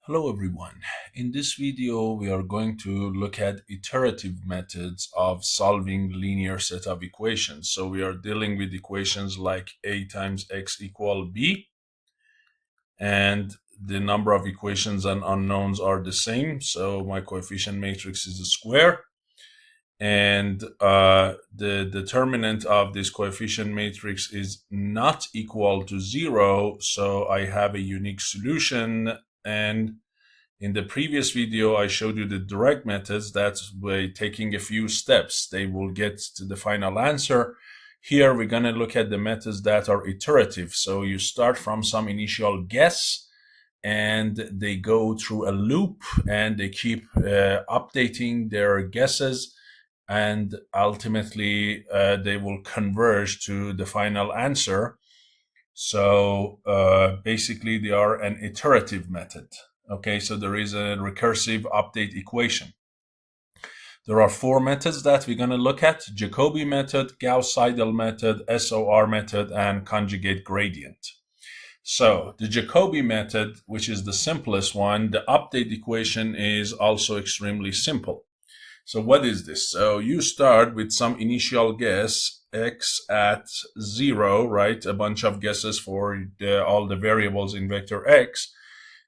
Hello everyone. In this video, we are going to look at iterative methods of solving linear set of equations. So we are dealing with equations like a times x equal b, and the number of equations and unknowns are the same. So my coefficient matrix is a square, and the determinant of this coefficient matrix is not equal to 0. So I have a unique solution. And in the previous video, I showed you the direct methods. That's by taking a few steps, they will get to the final answer. Here, we're going to look at the methods that are iterative. So you start from some initial guess, and they go through a loop, and they keep updating their guesses, and ultimately, they will converge to the final answer. So basically, they are an iterative method. Okay, so there is a recursive update equation. There are four methods that we're going to look at: Jacobi method, Gauss-Seidel method, SOR method, and conjugate gradient. So the Jacobi method, which is the simplest one, the update equation is also extremely simple. So what is this? So you start with some initial guess, x at 0, right? A bunch of guesses for all the variables in vector x.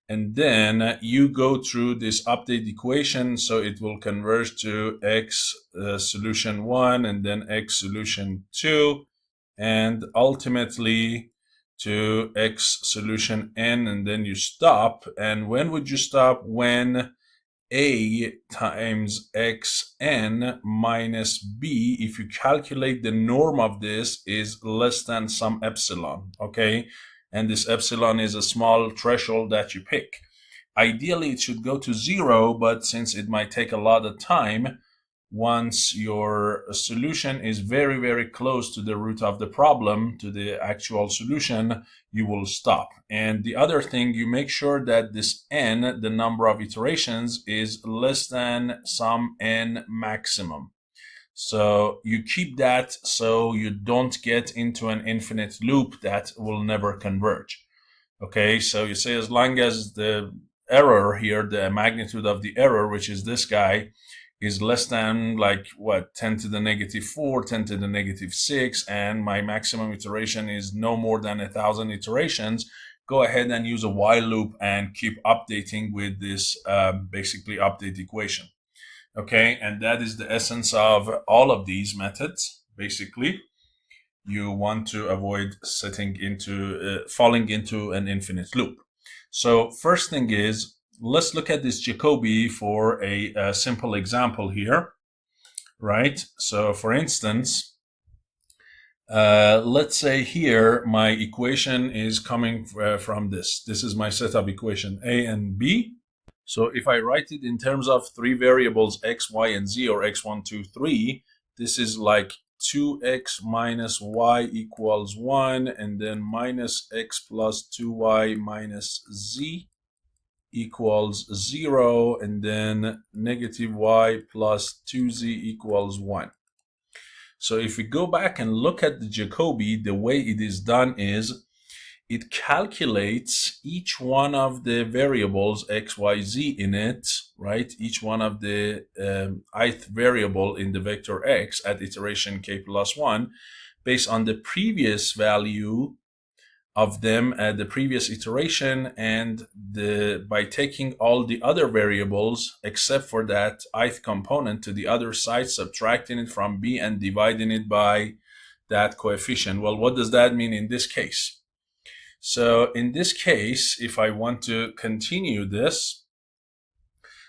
And then you go through this update equation, so it will converge to x solution 1 and then x solution 2, and ultimately to x solution n, and then you stop. And when would you stop? When a times xn minus b, if you calculate the norm of this, is less than some epsilon, okay? And this epsilon is a small threshold that you pick. Ideally, it should go to 0, but since it might take a lot of time, once your solution is very, very close to the root of the problem, to the actual solution, you will stop. And the other thing, you make sure that this n, the number of iterations, is less than some n maximum. So you keep that so you don't get into an infinite loop that will never converge. Okay, so you say as long as the error here, the magnitude of the error, which is this guy, is less than 10 to the negative 4, 10 to the negative 6, and my maximum iteration is no more than 1,000 iterations, go ahead and use a while loop and keep updating with this basically update equation. Okay, and that is the essence of all of these methods. Basically, you want to avoid falling into an infinite loop. So first thing is, let's look at this Jacobi for a simple example here, right? So for instance, let's say here my equation is coming from this. This is my set of equation A and B. So if I write it in terms of three variables, x, y, and z, or x1, 2, 3, this is like 2x minus y equals 1, and then minus x plus 2y minus z equals 0, and then negative y plus 2z equals 1. So if we go back and look at the Jacobi, the way it is done is it calculates each one of the variables x, y, z in it, right? Each one of the ith variable in the vector x at iteration k plus 1 based on the previous value of them at the previous iteration, and by taking all the other variables except for that ith component to the other side, subtracting it from b and dividing it by that coefficient. Well, what does that mean in this case? So in this case, if I want to continue this,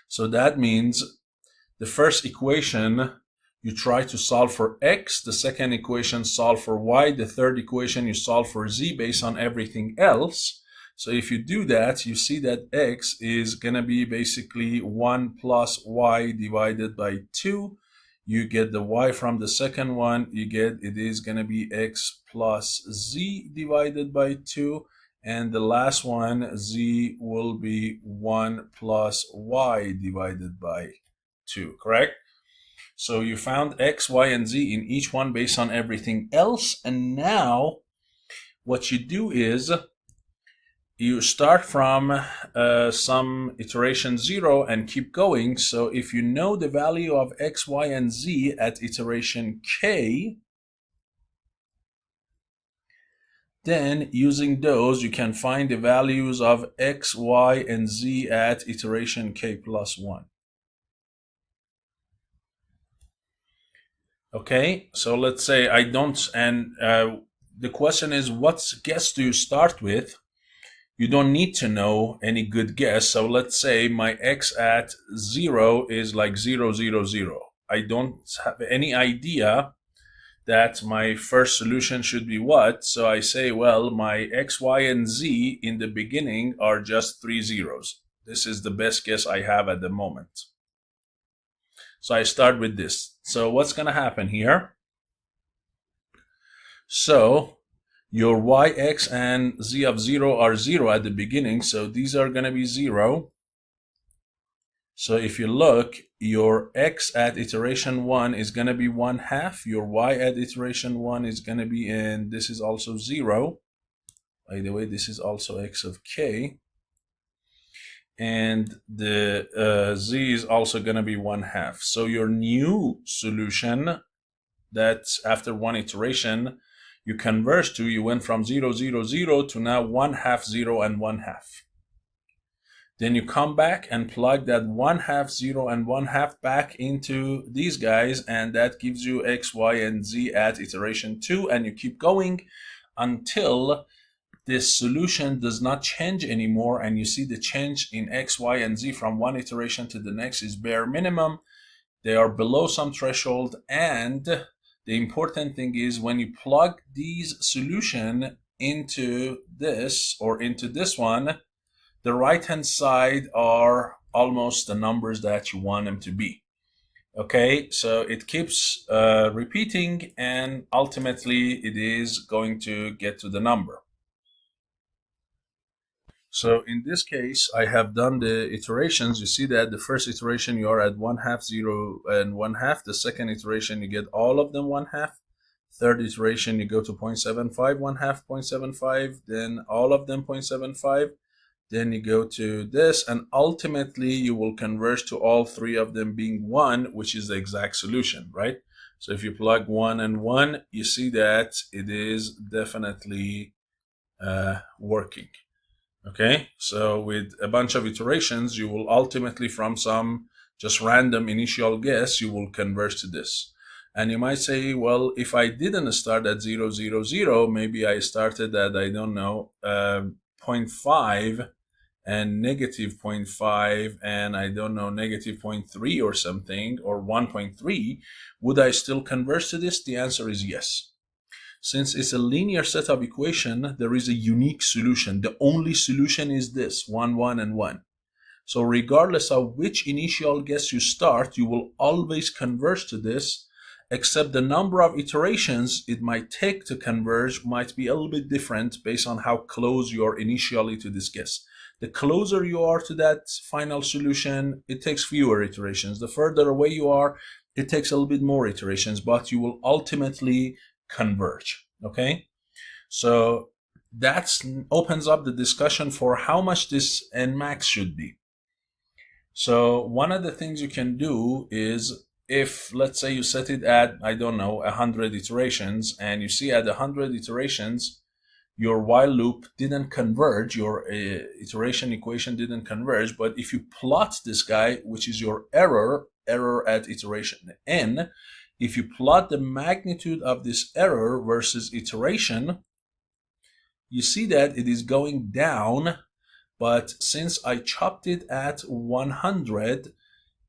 so that means the first equation, you try to solve for x, the second equation solve for y, the third equation you solve for z based on everything else. So if you do that, you see that x is going to be basically 1 plus y divided by 2. You get the y from the second one, it is going to be x plus z divided by 2, and the last one, z, will be 1 plus y divided by 2, correct? So you found x, y, and z in each one based on everything else, and now what you do is you start from some iteration 0 and keep going. So if you know the value of x, y, and z at iteration k, then using those, you can find the values of x, y, and z at iteration k plus 1. Okay, so let's say I don't, and the question is, what guess do you start with? You don't need to know any good guess. So let's say my x at 0 is like 0, 0, 0. I don't have any idea that my first solution should be what. So I say, well, my x, y, and z in the beginning are just 3 zeros. This is the best guess I have at the moment. So I start with this. So what's going to happen here? So your y, x, and z of 0 are 0 at the beginning, so these are going to be 0. So if you look, your x at iteration 1 is going to be 1/2. Your y at iteration 1 is going to be, and this is also 0. By the way, this is also x of k. And the z is also going to be 1/2. So your new solution, that's after one iteration, you converge to, you went from 0, 0, 0 to now 1/2, 0, and 1/2. Then you come back and plug that 1/2, 0, and 1/2 back into these guys, and that gives you x, y, and z at iteration 2, and you keep going until this solution does not change anymore, and you see the change in x, y, and z from one iteration to the next is bare minimum. They are below some threshold, and the important thing is when you plug these solution into this or into this one, the right-hand side are almost the numbers that you want them to be. Okay, so it keeps repeating, and ultimately it is going to get to the number. So in this case, I have done the iterations. You see that the first iteration you are at 1/2, 0, and 1/2. The second iteration you get all of them 1/2. Third iteration you go to 0.75, 1/2, 0.75, then all of them 0.75. Then you go to this, and ultimately you will converge to all three of them being 1, which is the exact solution, right? So if you plug 1 and 1, you see that it is definitely working. Okay, so with a bunch of iterations, you will ultimately, from some just random initial guess, you will converge to this. And you might say, well, if I didn't start at 0, 0, 0, maybe I started at, I don't know, 0.5 and negative 0.5 and I don't know, negative 0.3 or something, or 1.3, would I still converge to this? The answer is yes. Since it's a linear set of equation, there is a unique solution. The only solution is this, 1, 1, and 1. So regardless of which initial guess you start, you will always converge to this, except the number of iterations it might take to converge might be a little bit different based on how close you are initially to this guess. The closer you are to that final solution, it takes fewer iterations. The further away you are, it takes a little bit more iterations, but you will ultimately converge. Okay, so that opens up the discussion for how much this Nmax should be. So one of the things you can do is, if let's say you set it at, I don't know, 100 iterations, and you see at 100 iterations your while loop didn't converge, your iteration equation didn't converge, but if you plot this guy, which is your error at iteration n, if you plot the magnitude of this error versus iteration, you see that it is going down. But since I chopped it at 100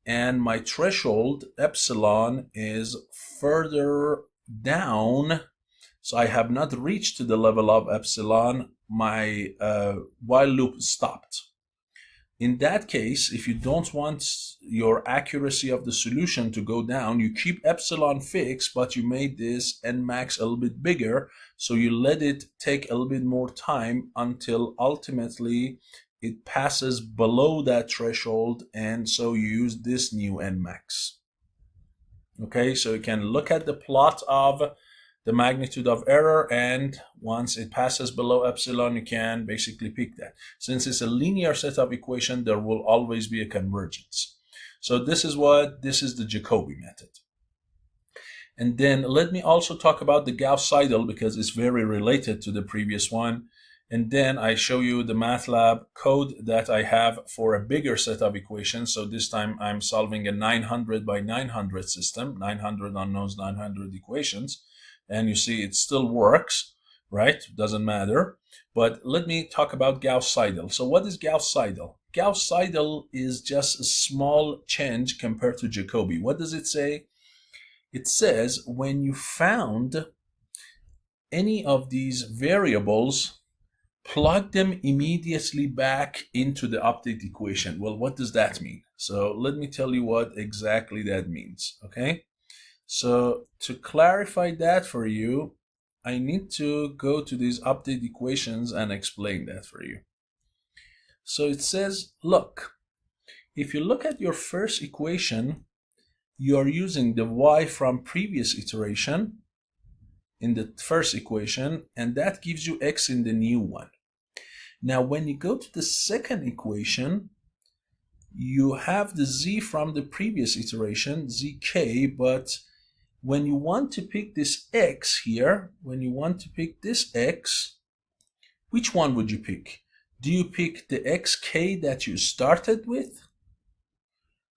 and my threshold epsilon is further down, so I have not reached to the level of epsilon, my while loop stopped. In that case, if you don't want your accuracy of the solution to go down, you keep epsilon fixed, but you made this Nmax a little bit bigger, so you let it take a little bit more time until ultimately it passes below that threshold, and so you use this new Nmax. Okay, so you can look at the plot of the magnitude of error, and once it passes below epsilon, you can basically pick that. Since it's a linear set of equations, there will always be a convergence. So this is the Jacobi method. And then let me also talk about the Gauss-Seidel because it's very related to the previous one. And then I show you the MATLAB code that I have for a bigger set of equations. So this time I'm solving a 900 by 900 system, 900 unknowns, 900 equations. And you see it still works, right? Doesn't matter. But let me talk about Gauss-Seidel. So what is Gauss-Seidel? Gauss-Seidel is just a small change compared to Jacobi. What does it say? It says when you found any of these variables, plug them immediately back into the update equation. Well, what does that mean? So let me tell you what exactly that means, okay? So to clarify that for you, I need to go to these update equations and explain that for you. So it says, look, if you look at your first equation, you are using the y from previous iteration in the first equation, and that gives you x in the new one. Now, when you go to the second equation, you have the z from the previous iteration, zk, but when you want to pick this x here, when you want to pick this x, which one would you pick? Do you pick the xk that you started with?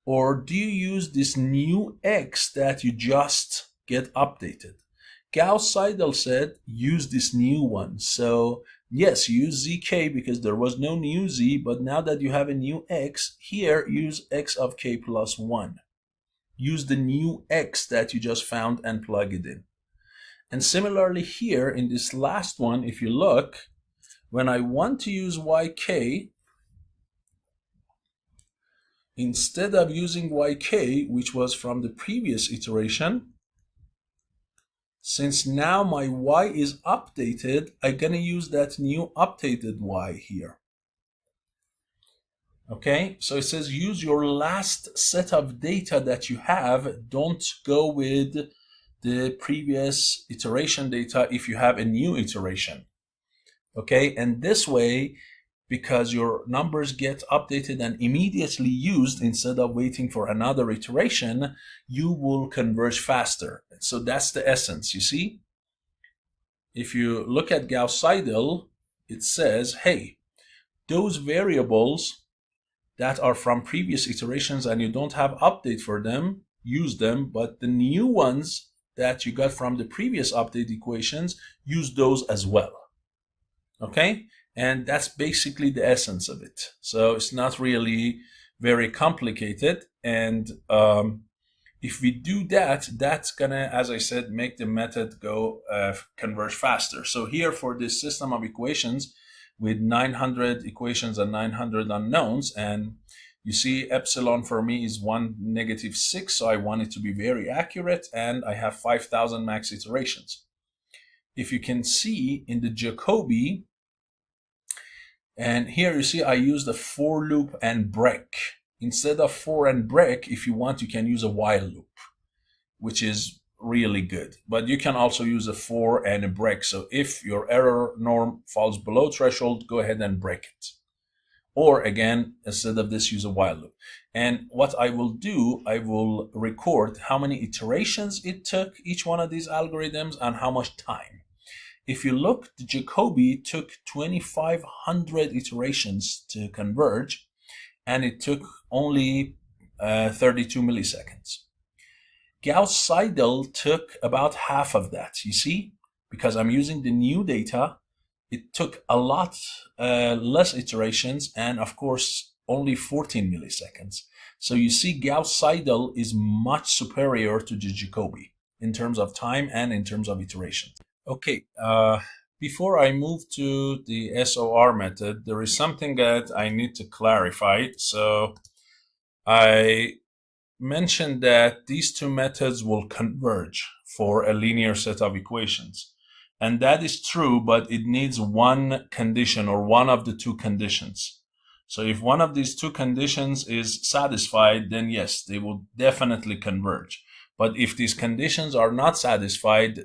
Or do you use this new x that you just get updated? Gauss-Seidel said use this new one. So yes, use zk because there was no new z, but now that you have a new x, here use x of k plus 1. Use the new x that you just found and plug it in. And similarly here in this last one, if you look, when I want to use yk, instead of using yk, which was from the previous iteration, since now my y is updated, I'm going to use that new updated y here. Okay, so it says use your last set of data that you have. Don't go with the previous iteration data if you have a new iteration. Okay, and this way, because your numbers get updated and immediately used instead of waiting for another iteration, you will converge faster. So that's the essence, you see? If you look at Gauss-Seidel, it says, hey, those variables that are from previous iterations and you don't have update for them, use them, but the new ones that you got from the previous update equations, use those as well. Okay? And that's basically the essence of it. So it's not really very complicated. And if we do that, that's gonna, as I said, make the method go converge faster. So here for this system of equations with 900 equations and 900 unknowns, and you see epsilon for me is 1, -6, so I want it to be very accurate, and I have 5,000 max iterations. If you can see in the Jacobi, and here you see I used a for loop and break. Instead of for and break, if you want, you can use a while loop, which is really good. But you can also use a for and a break. So if your error norm falls below threshold, go ahead and break it. Or again, instead of this, use a while loop. And what I will do, I will record how many iterations it took each one of these algorithms and how much time. If you look, the Jacobi took 2,500 iterations to converge, and it took only 32 milliseconds. Gauss-Seidel took about half of that, you see? Because I'm using the new data, it took a lot less iterations, and of course, only 14 milliseconds. So you see, Gauss-Seidel is much superior to the Jacobi in terms of time and in terms of iterations. Okay, before I move to the SOR method, there is something that I need to clarify. So I mentioned that these two methods will converge for a linear set of equations. And that is true, but it needs one condition or one of the two conditions. So if one of these two conditions is satisfied, then yes, they will definitely converge. But if these conditions are not satisfied,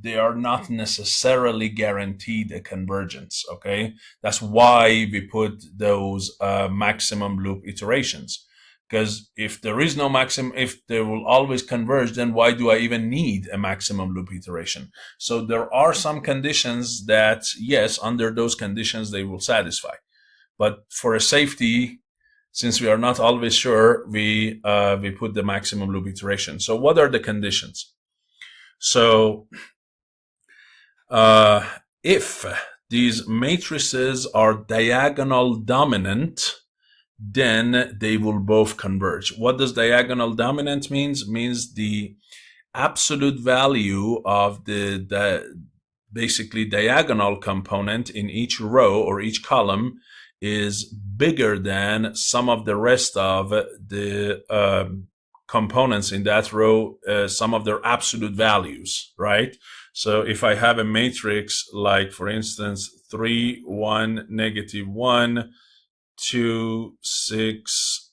they are not necessarily guaranteed a convergence, okay? That's why we put those maximum loop iterations. Because if there is no maximum, if they will always converge, then why do I even need a maximum loop iteration? So there are some conditions that, yes, under those conditions, they will satisfy. But for a safety, since we are not always sure, we put the maximum loop iteration. So what are the conditions? So if these matrices are diagonal dominant, then they will both converge. What does diagonal dominant means? Means the absolute value of the basically diagonal component in each row or each column is bigger than some of the rest of the components in that row, some of their absolute values, right? So if I have a matrix like, for instance, 3, 1, -1, 2, 6,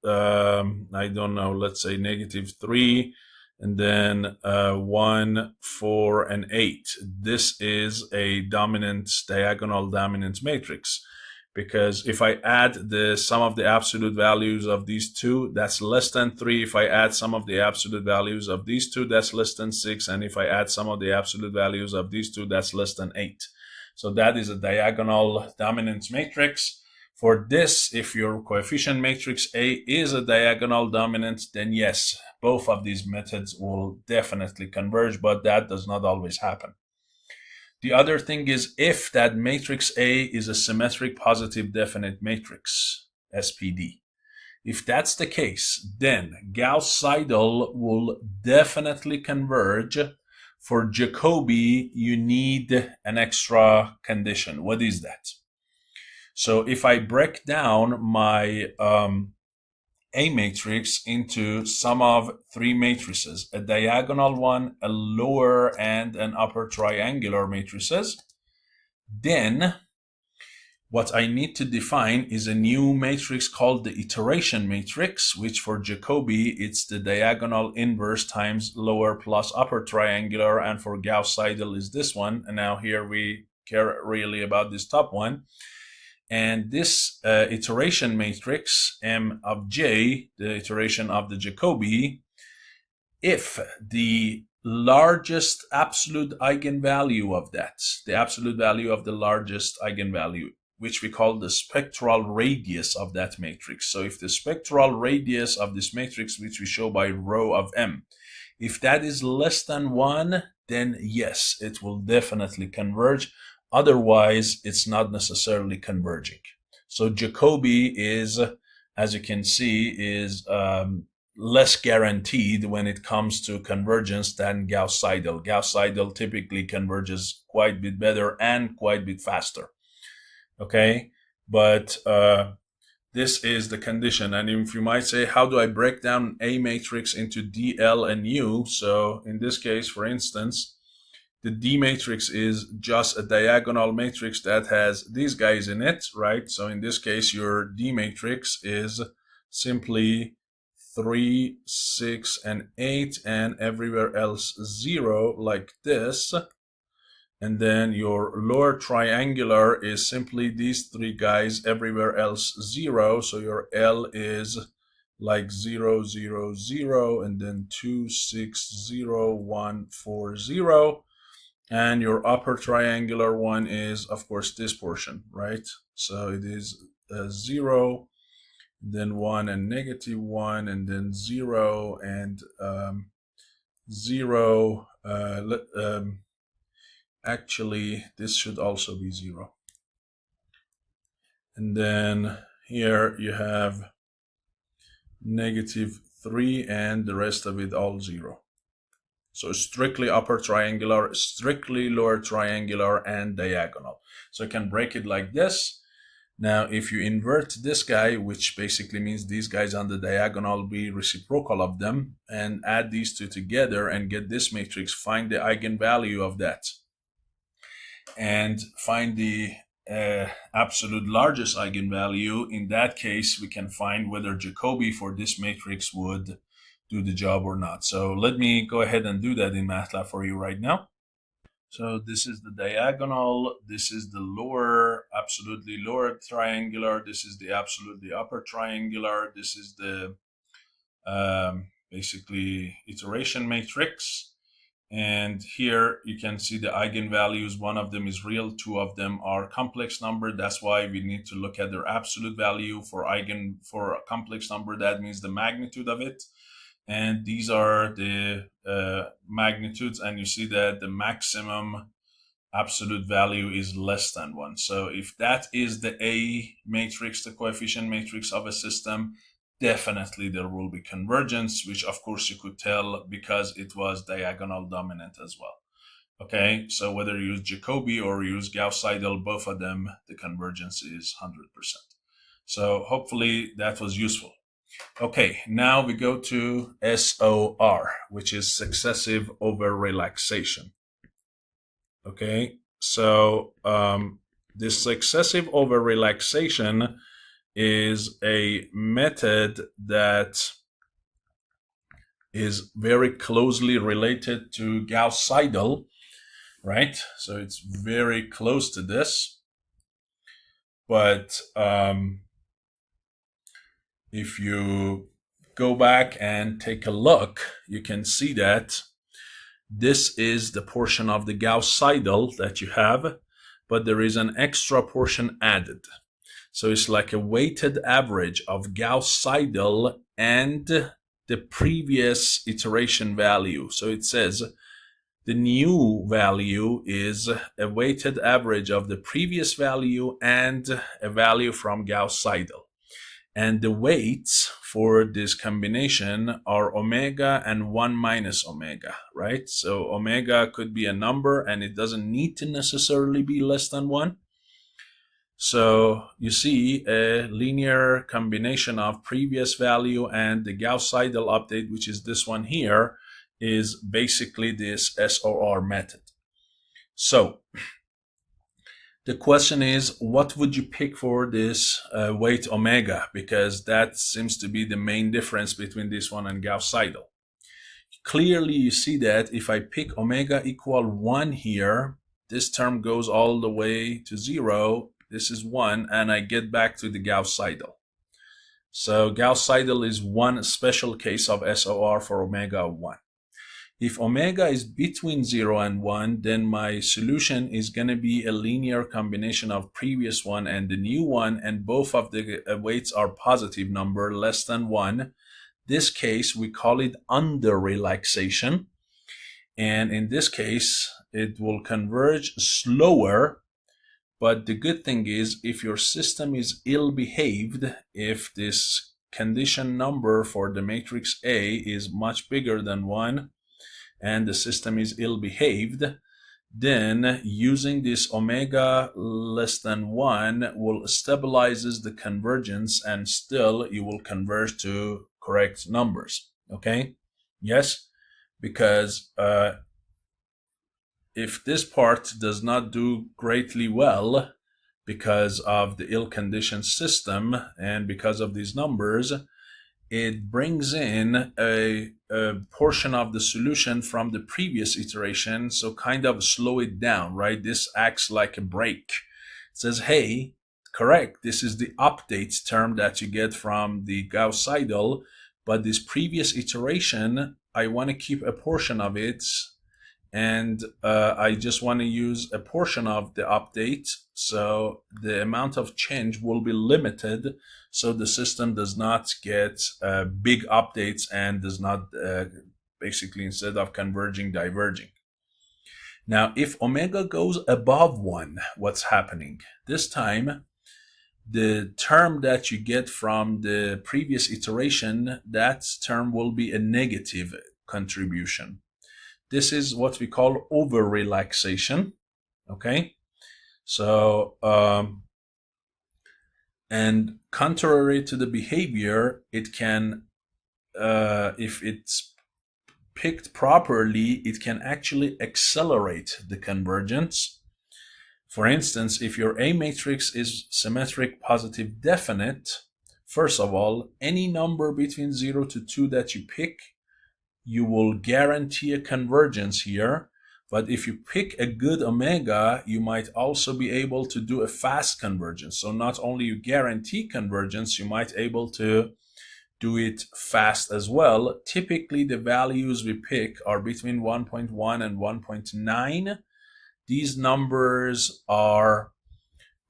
I don't know, let's say -3, and then 1, 4, and 8. This is a diagonal dominant matrix, because if I add the sum of the absolute values of these two, that's less than 3. If I add some of the absolute values of these two, that's less than 6. And if I add some of the absolute values of these two, that's less than 8. So that is a diagonal dominant matrix. For this, if your coefficient matrix A is a diagonal dominant, then yes, both of these methods will definitely converge, but that does not always happen. The other thing is if that matrix A is a symmetric positive definite matrix, SPD. If that's the case, then Gauss-Seidel will definitely converge. For Jacobi, you need an extra condition. What is that? So if I break down my A matrix into sum of 3 matrices, a diagonal one, a lower, and an upper triangular matrices, then what I need to define is a new matrix called the iteration matrix, which for Jacobi, it's the diagonal inverse times lower plus upper triangular, and for Gauss-Seidel is this one. And now here we care really about this top one. And this iteration matrix, M of J, the iteration of the Jacobi, if the largest absolute eigenvalue of that, the absolute value of the largest eigenvalue, which we call the spectral radius of that matrix. So if the spectral radius of this matrix, which we show by rho of M, if that is less than 1, then yes, it will definitely converge. Otherwise, it's not necessarily converging. So Jacobi is, as you can see, is less guaranteed when it comes to convergence than Gauss-Seidel. Gauss-Seidel typically converges quite a bit better and quite a bit faster. Okay, but this is the condition. And if you might say, how do I break down A matrix into D, L, and U? So in this case, for instance, the D matrix is just a diagonal matrix that has these guys in it, right? So in this case, your D matrix is simply 3, 6, and 8, and everywhere else 0, like this. And then your lower triangular is simply these 3 guys, everywhere else 0. So your L is like 0, 0, 0, and then 2, 6, 0, 1, 4, 0. And your upper triangular one is, of course, this portion, right? So it is 0, then 1 and -1, and then 0 and 0. Actually, this should also be 0. And then here you have -3 and the rest of it all 0. So strictly upper triangular, strictly lower triangular, and diagonal. So I can break it like this. Now, if you invert this guy, which basically means these guys on the diagonal be reciprocal of them, and add these two together and get this matrix, find the eigenvalue of that. And find the absolute largest eigenvalue. In that case, we can find whether Jacobi for this matrix would do the job or not. So let me go ahead and do that in MATLAB for you right now. So this is the diagonal, this is the lower, absolutely lower triangular, this is the absolutely upper triangular, this is the basically iteration matrix. And here you can see the eigenvalues. One of them is real, two of them are complex number. That's why we need to look at their absolute value. For a complex number, that means the magnitude of it. And these are the magnitudes, and you see that the maximum absolute value is less than 1. So if that is the A matrix, the coefficient matrix of a system, definitely there will be convergence, which of course you could tell because it was diagonal dominant as well. Okay, so whether you use Jacobi or use Gauss-Seidel, both of them, the convergence is 100%. So hopefully that was useful. Okay, now we go to SOR, which is successive over-relaxation. Okay, so this successive over-relaxation is a method that is very closely related to Gauss-Seidel, right? So it's very close to this. But if you go back and take a look, you can see that this is the portion of the Gauss-Seidel that you have, but there is an extra portion added. So it's like a weighted average of Gauss-Seidel and the previous iteration value. So it says the new value is a weighted average of the previous value and a value from Gauss-Seidel. And the weights for this combination are omega and 1 minus omega, right? So omega could be a number and it doesn't need to necessarily be less than 1. So you see a linear combination of previous value and the Gauss-Seidel update, which is this one here, is basically this SOR method. So the question is, what would you pick for this weight omega? Because that seems to be the main difference between this one and Gauss-Seidel. Clearly, you see that if I pick omega equal 1 here, this term goes all the way to 0. This is 1, and I get back to the Gauss-Seidel. So Gauss-Seidel is one special case of SOR for omega 1. If omega is between 0 and 1, then my solution is going to be a linear combination of previous one and the new one, and both of the weights are positive number, less than 1. This case, we call it under-relaxation. And in this case, it will converge slower. But the good thing is, if your system is ill-behaved, if this condition number for the matrix A is much bigger than 1, and the system is ill-behaved, then using this omega less than 1 will stabilizes the convergence, and still you will converge to correct numbers. Okay? Yes? Because if this part does not do greatly well because of the ill-conditioned system and because of these numbers, it brings in a portion of the solution from the previous iteration, so kind of slow it down, right? This acts like a brake. It says, hey, correct, this is the update term that you get from the Gauss-Seidel, but this previous iteration, I want to keep a portion of it, and I just want to use a portion of the update, so the amount of change will be limited, so the system does not get big updates and does not basically, instead of converging, diverging. Now, if omega goes above 1, what's happening? This time, the term that you get from the previous iteration, that term will be a negative contribution. This is what we call over-relaxation, okay? So, and contrary to the behavior, it can, if it's picked properly, it can actually accelerate the convergence. For instance, if your A matrix is symmetric, positive, definite, first of all, any number between 0 to 2 that you pick you will guarantee a convergence here. But if you pick a good omega, you might also be able to do a fast convergence. So not only you guarantee convergence, you might able to do it fast as well. Typically, the values we pick are between 1.1 and 1.9. These numbers are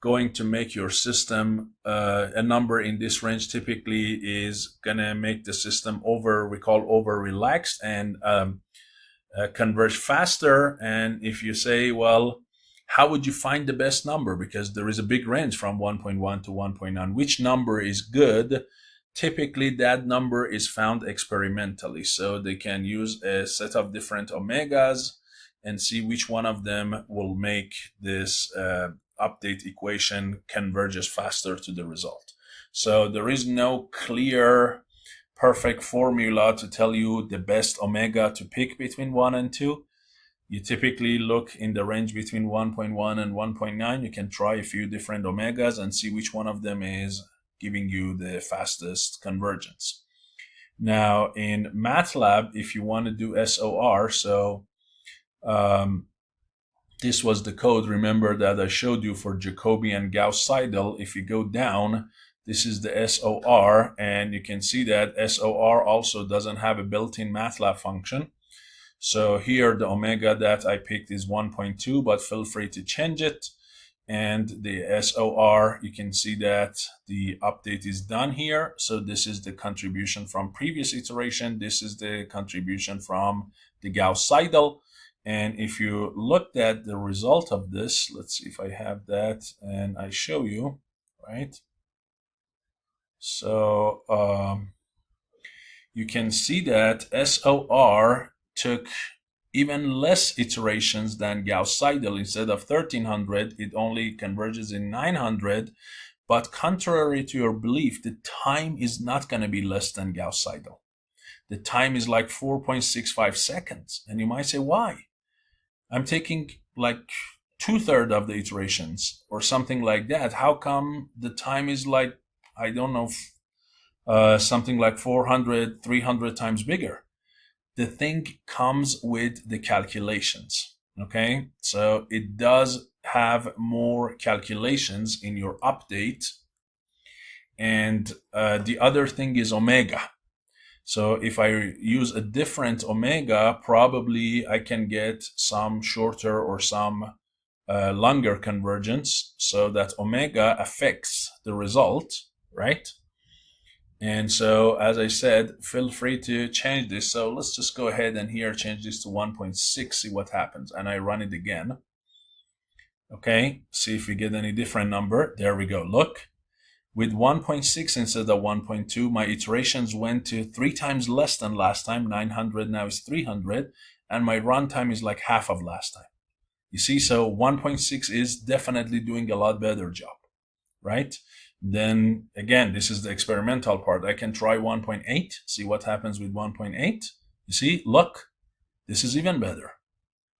going to make your system, a number in this range typically is going to make the system we call over-relaxed and converge faster. And if you say, well, how would you find the best number? Because there is a big range from 1.1 to 1.9. Which number is good? Typically, that number is found experimentally. So they can use a set of different omegas and see which one of them will make this update equation converges faster to the result. So there is no clear, perfect formula to tell you the best omega to pick between 1 and 2. You typically look in the range between 1.1 and 1.9. You can try a few different omegas and see which one of them is giving you the fastest convergence. Now, in MATLAB, if you want to do SOR, so this was the code, remember, that I showed you for Jacobi and Gauss-Seidel. If you go down, this is the SOR, and you can see that SOR also doesn't have a built-in MATLAB function. So here the omega that I picked is 1.2, but feel free to change it. And the SOR, you can see that the update is done here. So this is the contribution from previous iteration. This is the contribution from the Gauss-Seidel. And if you looked at the result of this, let's see if I have that and I show you, right? So you can see that SOR took even less iterations than Gauss-Seidel. Instead of 1300, it only converges in 900. But contrary to your belief, the time is not going to be less than Gauss-Seidel. The time is like 4.65 seconds. And you might say, why? I'm taking like 2/3 of the iterations or something like that. How come the time is like, I don't know, something like 400, 300 times bigger? The thing comes with the calculations, okay? So it does have more calculations in your update. And the other thing is omega. So if I use a different omega, probably I can get some shorter or some longer convergence, so that omega affects the result, right? And so, as I said, feel free to change this. So let's just go ahead and here change this to 1.6, see what happens. And I run it again. Okay, see if we get any different number. There we go. Look, with 1.6 instead of 1.2, my iterations went to 3 times less than last time. 900 now is 300. And my runtime is like half of last time. You see, so 1.6 is definitely doing a lot better job, right? Then again, this is the experimental part. I can try 1.8, see what happens with 1.8. You see, look, this is even better.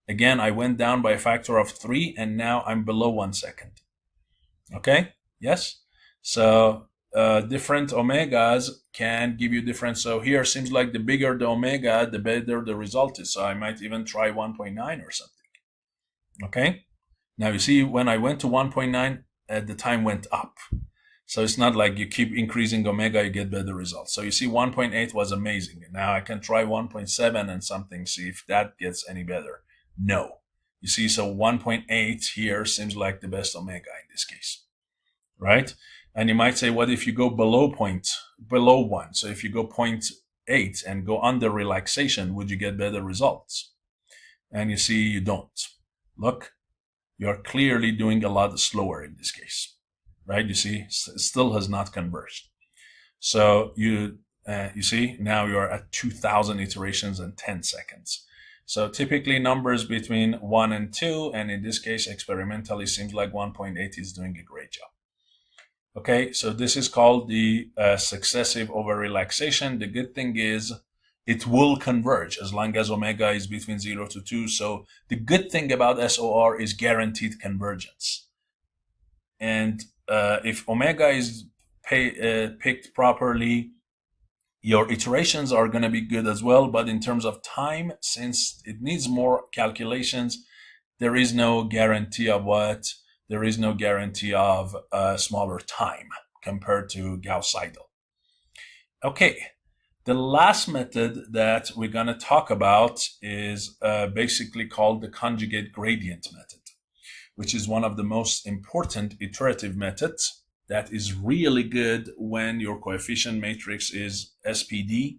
Again, I went down by a factor of 3 and now I'm below 1 second. Okay, yes? So different omegas can give you different. So here seems like the bigger the omega, the better the result is. So I might even try 1.9 or something. Okay, now you see when I went to 1.9, the time went up. So it's not like you keep increasing omega, you get better results. So you see 1.8 was amazing. Now I can try 1.7 and something, see if that gets any better. No. You see, so 1.8 here seems like the best omega in this case, right? And you might say, what if you go below 1? So if you go 0.8 and go under relaxation, would you get better results? And you see, you don't. Look, you're clearly doing a lot slower in this case. Right? You see, it still has not converged. So you see, now you're at 2,000 iterations in 10 seconds. So typically numbers between 1 and 2, and in this case, experimentally, seems like 1.8 is doing a great job. Okay, so this is called the successive over-relaxation. The good thing is it will converge as long as omega is between 0 to 2. So the good thing about SOR is guaranteed convergence. And if omega is picked properly, Your iterations are going to be good as well, but in terms of time, since it needs more calculations, there is no guarantee of what? There is no guarantee of smaller time compared to Gauss-Seidel. Okay, the last method that we're going to talk about is basically called the conjugate gradient method, which is one of the most important iterative methods that is really good when your coefficient matrix is SPD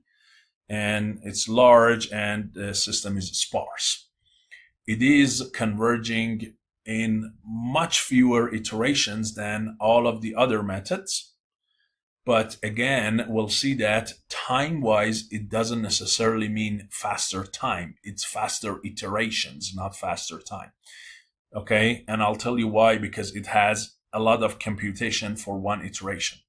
and it's large and the system is sparse. It is converging in much fewer iterations than all of the other methods. But again, we'll see that time-wise, it doesn't necessarily mean faster time. It's faster iterations, not faster time. Okay, and I'll tell you why, because it has a lot of computation for one iteration.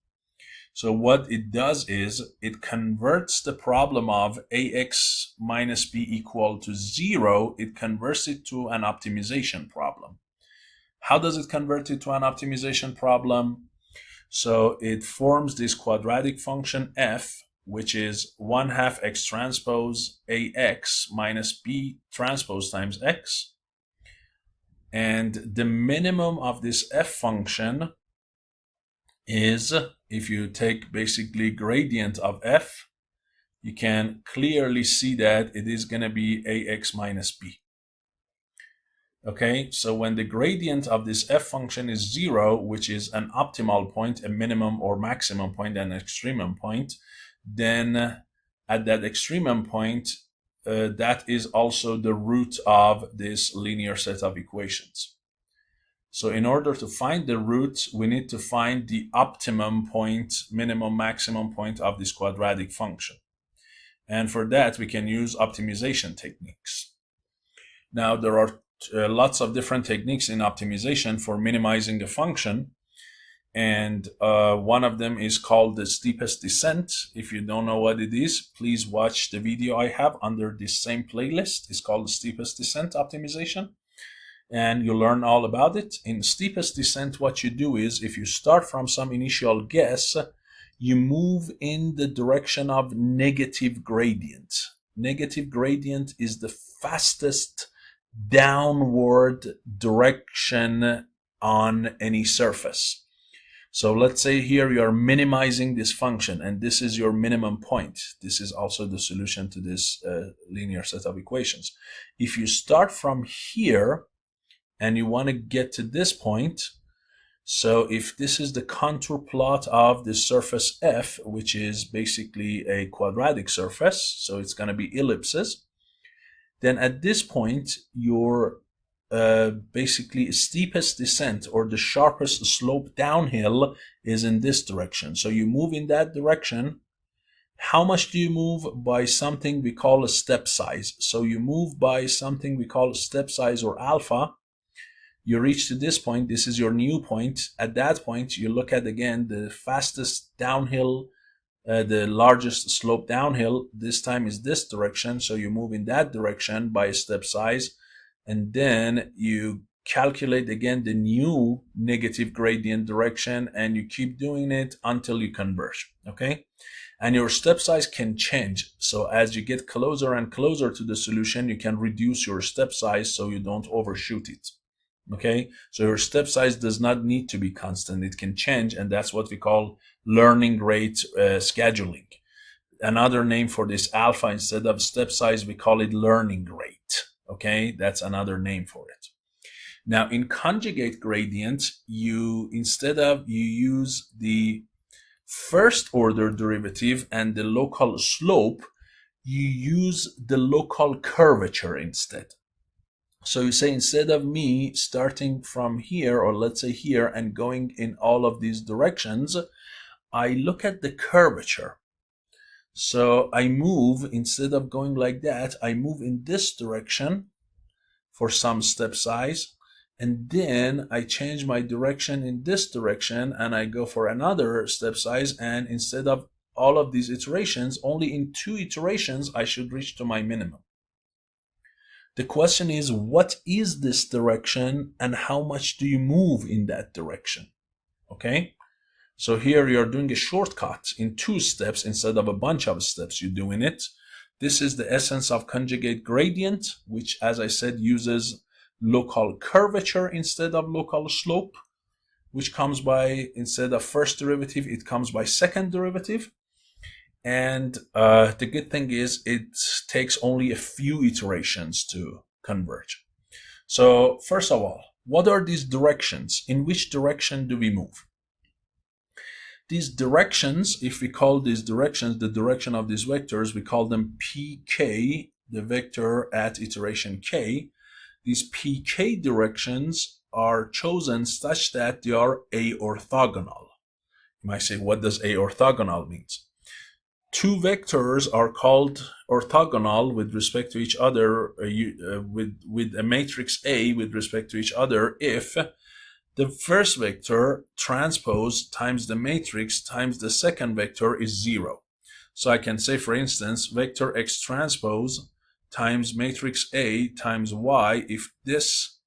So what it does is it converts the problem of ax minus b equal to 0, it converts it to an optimization problem. How does it convert it to an optimization problem? So it forms this quadratic function f, which is 1/2 x transpose ax minus b transpose times x. And the minimum of this f function is, if you take basically gradient of f, you can clearly see that it is going to be ax minus b. Okay, so when the gradient of this f function is 0, which is an optimal point, a minimum or maximum point, and an extremum point, then at that extremum point, that is also the root of this linear set of equations. So in order to find the root, we need to find the optimum point, minimum, maximum point of this quadratic function. And for that, we can use optimization techniques. Now, there are lots of different techniques in optimization for minimizing the function. And one of them is called the steepest descent. If you don't know what it is, please watch the video I have under this same playlist. It's called the steepest descent optimization. And you learn all about it. In steepest descent, what you do is, if you start from some initial guess, you move in the direction of negative gradient. Negative gradient is the fastest downward direction on any surface. So let's say here you are minimizing this function, and this is your minimum point. This is also the solution to this linear set of equations. If you start from here and you want to get to this point, so if this is the contour plot of the surface F, which is basically a quadratic surface, so it's going to be ellipses, then at this point, your basically steepest descent or the sharpest slope downhill is in this direction. So you move in that direction. How much do you move? By something we call a step size. So you move by something we call step size or alpha. You reach to this point. This is your new point. At that point, you look at again the fastest downhill, the largest slope downhill. This time is this direction. So you move in that direction by a step size. And then you calculate again the new negative gradient direction, and you keep doing it until you converge. Okay. And your step size can change. So as you get closer and closer to the solution, you can reduce your step size so you don't overshoot it. Okay, so your step size does not need to be constant. It can change, and that's what we call learning rate scheduling. Another name for this alpha, instead of step size, we call it learning rate. Okay, that's another name for it. Now, in conjugate gradient, you use the first order derivative and the local slope, you use the local curvature instead. So you say, instead of me starting from here, or let's say here, and going in all of these directions, I look at the curvature. So I move, instead of going like that, I move in this direction for some step size, and then I change my direction in this direction, and I go for another step size, and instead of all of these iterations, only in 2 iterations, I should reach to my minimum. The question is, what is this direction and how much do you move in that direction? Okay, So here you're doing a shortcut in 2 steps instead of a bunch of steps you're doing it. This is the essence of conjugate gradient, which, as I said, uses local curvature instead of local slope, which comes by, instead of first derivative, it comes by second derivative. And the good thing is it takes only a few iterations to converge. So first of all, what are these directions? In which direction do we move? These directions, if we call these directions the direction of these vectors, we call them pk, the vector at iteration k. These pk directions are chosen such that they are a-orthogonal. You might say, what does a-orthogonal mean? 2 vectors are called orthogonal with respect to each other, with a matrix A with respect to each other if the first vector transpose times the matrix times the second vector is 0. So I can say, for instance, vector x transpose times matrix A times y. If this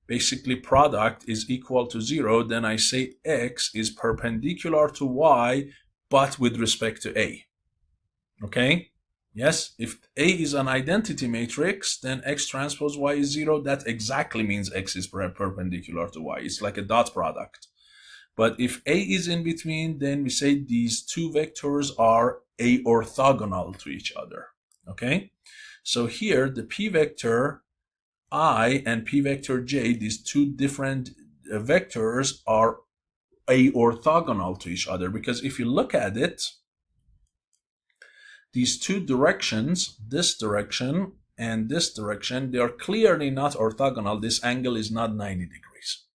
basically product is equal to 0, then I say x is perpendicular to y, but with respect to A. Okay? Yes, if A is an identity matrix, then x transpose y is 0. That exactly means x is perpendicular to y. It's like a dot product. But if A is in between, then we say these 2 vectors are a-orthogonal to each other. Okay? So here, the p vector I and p vector j, these 2 different vectors, are a-orthogonal to each other, because if you look at it, these 2 directions, this direction and this direction, they are clearly not orthogonal. This angle is not 90 degrees.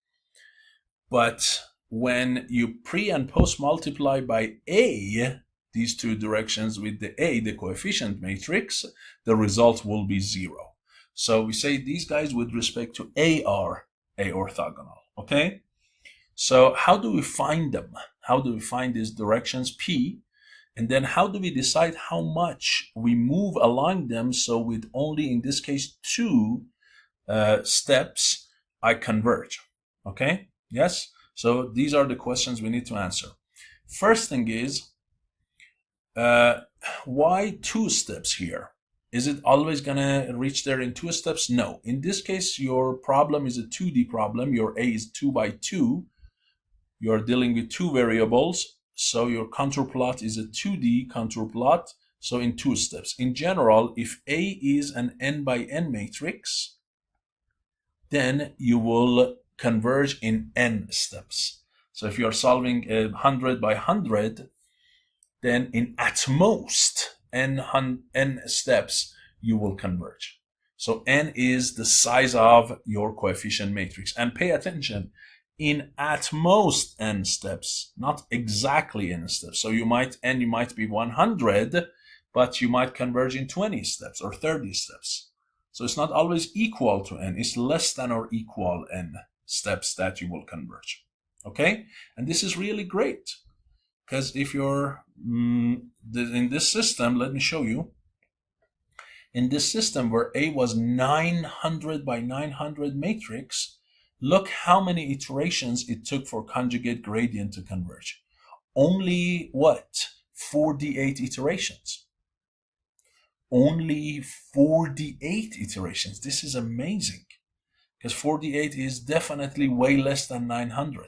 But when you pre and post multiply by A, these 2 directions with the A, the coefficient matrix, the result will be 0. So we say these guys with respect to A are a-orthogonal. Okay? So how do we find them? How do we find these directions P? And then how do we decide how much we move along them? So with only, in this case, 2 steps, I converge. Okay? Yes? So these are the questions we need to answer. First thing is, why 2 steps here? Is it always going to reach there in 2 steps? No. In this case, your problem is a 2D problem. Your A is 2 by 2. You're dealing with 2 variables. So your contour plot is a 2D contour plot, so in 2 steps. In general, if A is an n by n matrix, then you will converge in n steps. So if you're solving a 100 by 100, then in at most n steps, you will converge. So n is the size of your coefficient matrix. And pay attention, in at most n steps, not exactly n steps. So you might be 100, but you might converge in 20 steps or 30 steps. So it's not always equal to n. It's less than or equal n steps that you will converge. Okay? And this is really great, because if you're in this system, let me show you. In this system where A was 900 by 900 matrix, look how many iterations it took for conjugate gradient to converge. Only what? 48 iterations. Only 48 iterations. This is amazing, because 48 is definitely way less than 900.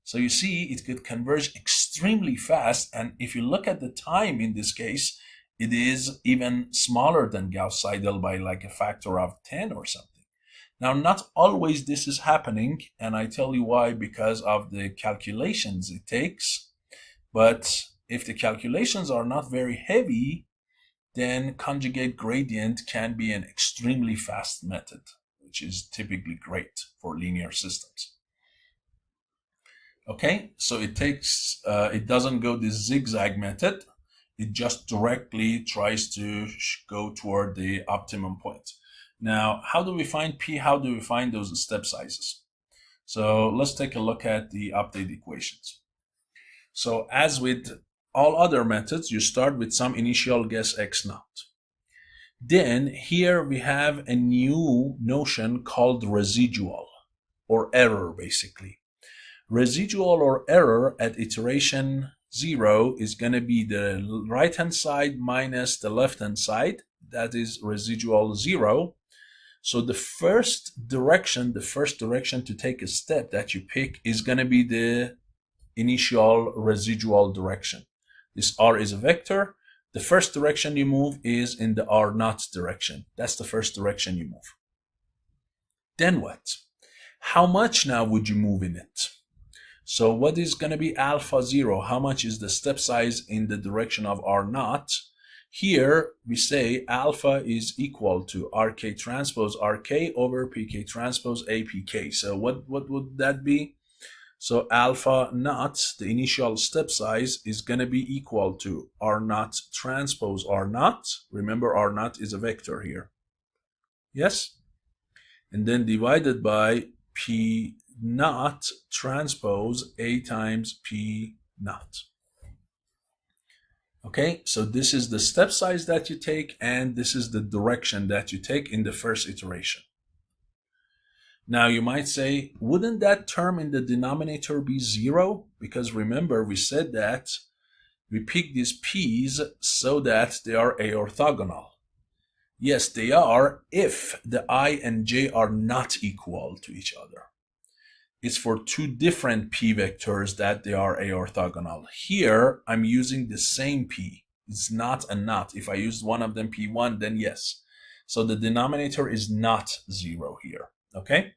So you see, it could converge extremely fast. And if you look at the time in this case, it is even smaller than Gauss-Seidel by like a factor of 10 or something. Now, not always this is happening, and I tell you why, because of the calculations it takes. But if the calculations are not very heavy, then conjugate gradient can be an extremely fast method, which is typically great for linear systems. Okay, so it doesn't go this zigzag method. It just directly tries to go toward the optimum point. Now, how do we find P? How do we find those step sizes? So let's take a look at the update equations. So as with all other methods, you start with some initial guess x naught. Then here we have a new notion called residual, or error basically. Residual or error at iteration 0 is going to be the right-hand side minus the left-hand side. That is residual 0. So the first direction to take a step that you pick is going to be the initial residual direction. This R is a vector. The first direction you move is in the R naught direction. That's the first direction you move. Then what? How much now would you move in it? So what is going to be alpha 0? How much is the step size in the direction of R naught? Here we say alpha is equal to RK transpose RK over PK transpose APK. So what would that be? So alpha naught, the initial step size, is going to be equal to R naught transpose R naught. Remember, R naught is a vector here. Yes? And then divided by P naught transpose A times P naught. Okay, so this is the step size that you take, and this is the direction that you take in the first iteration. Now you might say, wouldn't that term in the denominator be 0? Because remember, we said that we pick these p's so that they are orthogonal. Yes, they are if the I and j are not equal to each other. It's for two different p vectors that they are orthogonal. Here, I'm using the same p. It's not and not. If I used one of them p1, then yes. So the denominator is not 0 here. Okay?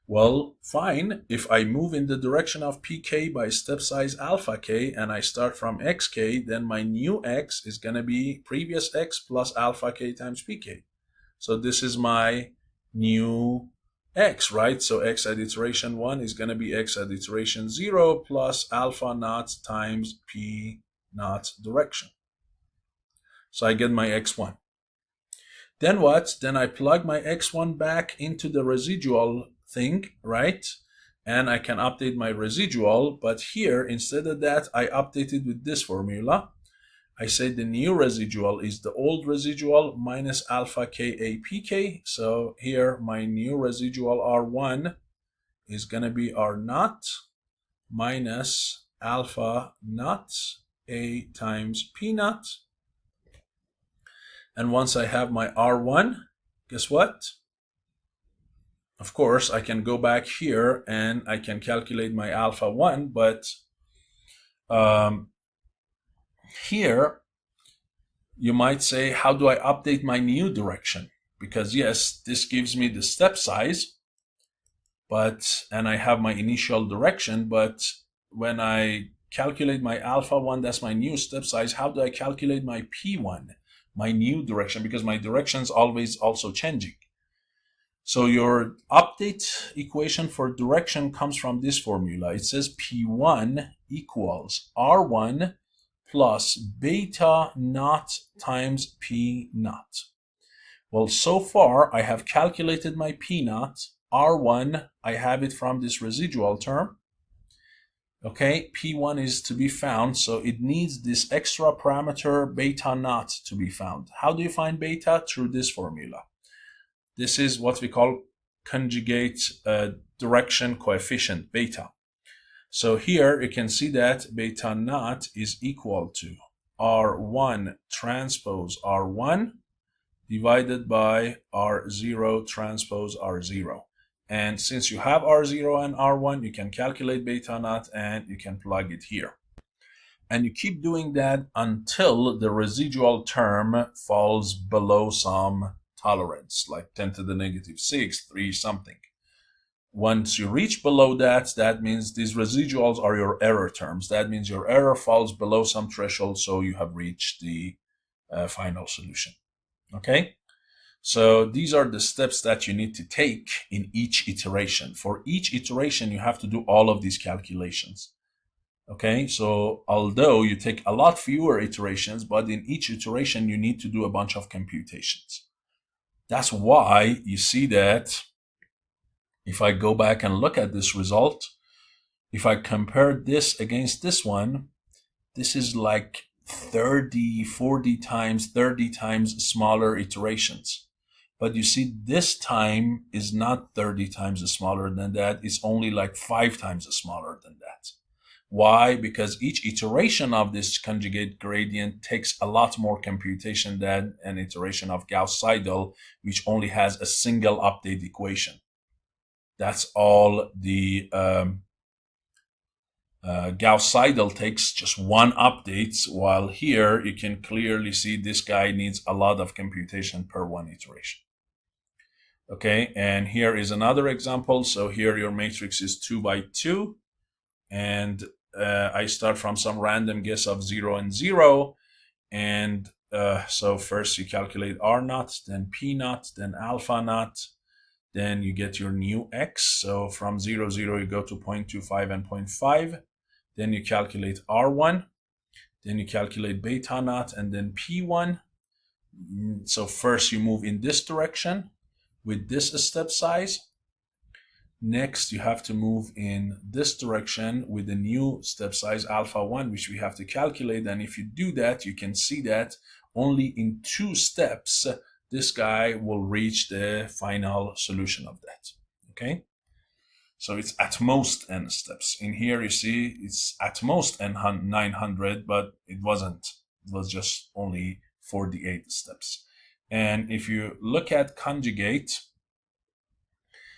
Well, fine. If I move in the direction of pk by step size alpha k and I start from xk, then my new x is going to be previous x plus alpha k times pk. So this is my new x, right? So x at iteration 1 is going to be x at iteration 0 plus alpha naught times p naught direction. So I get my x1. Then what? Then I plug my x1 back into the residual thing, right? And I can update my residual, but here, instead of that, I update it with this formula. I say the new residual is the old residual minus alpha k a pk. So here, my new residual R1 is going to be R naught minus alpha naught a times p naught. And once I have my R1, guess what? Of course, I can go back here and I can calculate my alpha 1, but here you might say, how do I update my new direction? Because yes, this gives me the step size, and I have my initial direction, but when I calculate my alpha 1, that's my new step size. How do I calculate my P1, my new direction? Because my direction is always also changing. So your update equation for direction comes from this formula. It says P1 equals R1 plus beta naught times P naught. Well, so far I have calculated my P naught. R1, I have it from this residual term. Okay, P1 is to be found, so it needs this extra parameter beta naught to be found. How do you find beta? Through this formula. This is what we call conjugate direction coefficient, beta. So here you can see that beta naught is equal to R1 transpose R1 divided by R0 transpose R0. And since you have R0 and R1, you can calculate beta naught and you can plug it here. And you keep doing that until the residual term falls below some tolerance, like 10 to the negative 6, 3 something. Once you reach below that, that means these residuals are your error terms. That means your error falls below some threshold, so you have reached the final solution. Okay? So these are the steps that you need to take in each iteration. For each iteration, you have to do all of these calculations. Okay? So although you take a lot fewer iterations, but in each iteration, you need to do a bunch of computations. That's why you see that if I go back and look at this result, if I compare this against this one, this is like 30, 40 times, 30 times smaller iterations. But you see, this time is not 30 times smaller than that. It's only like 5 times smaller than that. Why? Because each iteration of this conjugate gradient takes a lot more computation than an iteration of Gauss-Seidel, which only has a single update equation. That's all the Gauss-Seidel takes just one update, while here you can clearly see this guy needs a lot of computation per one iteration. Okay, and here is another example. So here your matrix is 2 by 2, and I start from some random guess of 0 and 0. And so first you calculate R naught, then P naught, then alpha naught. Then you get your new X. So from 0, 0, you go to 0.25 and 0.5. Then you calculate R1. Then you calculate beta naught and then P1. So first you move in this direction with this step size. Next, you have to move in this direction with the new step size alpha 1, which we have to calculate. And if you do that, you can see that only in 2 steps, this guy will reach the final solution of that. Okay? So it's at most n steps. In here, you see, it's at most n 900, but it wasn't. It was just only 48 steps. And if you look at conjugate,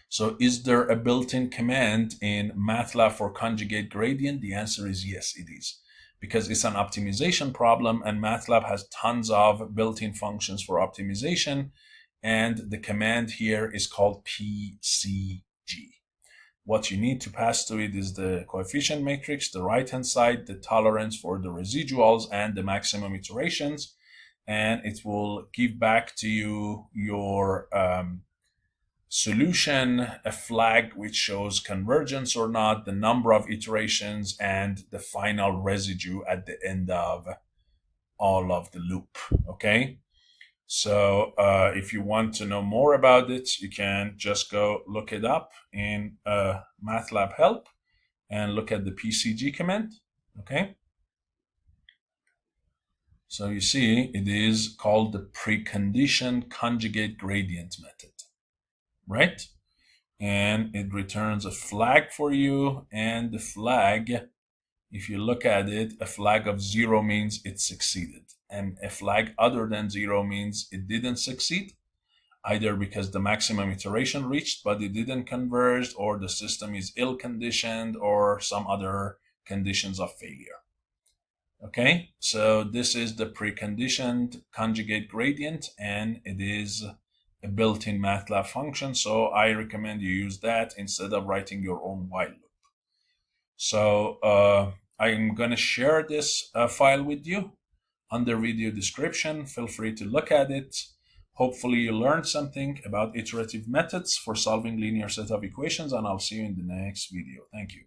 so is there a built-in command in MATLAB for conjugate gradient? The answer is yes, it is. Because it's an optimization problem, and MATLAB has tons of built-in functions for optimization. And the command here is called PCG. What you need to pass to it is the coefficient matrix, the right-hand side, the tolerance for the residuals, and the maximum iterations. And it will give back to you your solution, a flag which shows convergence or not, the number of iterations, and the final residue at the end of all of the loop. Okay, so if you want to know more about it, you can just go look it up in MATLAB help and look at the PCG command. Okay, so you see it is called the preconditioned conjugate gradient method. Right? And it returns a flag for you, and the flag, if you look at it, a flag of 0 means it succeeded, and a flag other than 0 means it didn't succeed, either because the maximum iteration reached but it didn't converge, or the system is ill-conditioned, or some other conditions of failure. Okay, so this is the preconditioned conjugate gradient, and it is a built-in MATLAB function, so I recommend you use that instead of writing your own while loop. So I'm going to share this file with you under video description. Feel free to look at it. Hopefully you learned something about iterative methods for solving linear set of equations, and I'll see you in the next video. Thank you.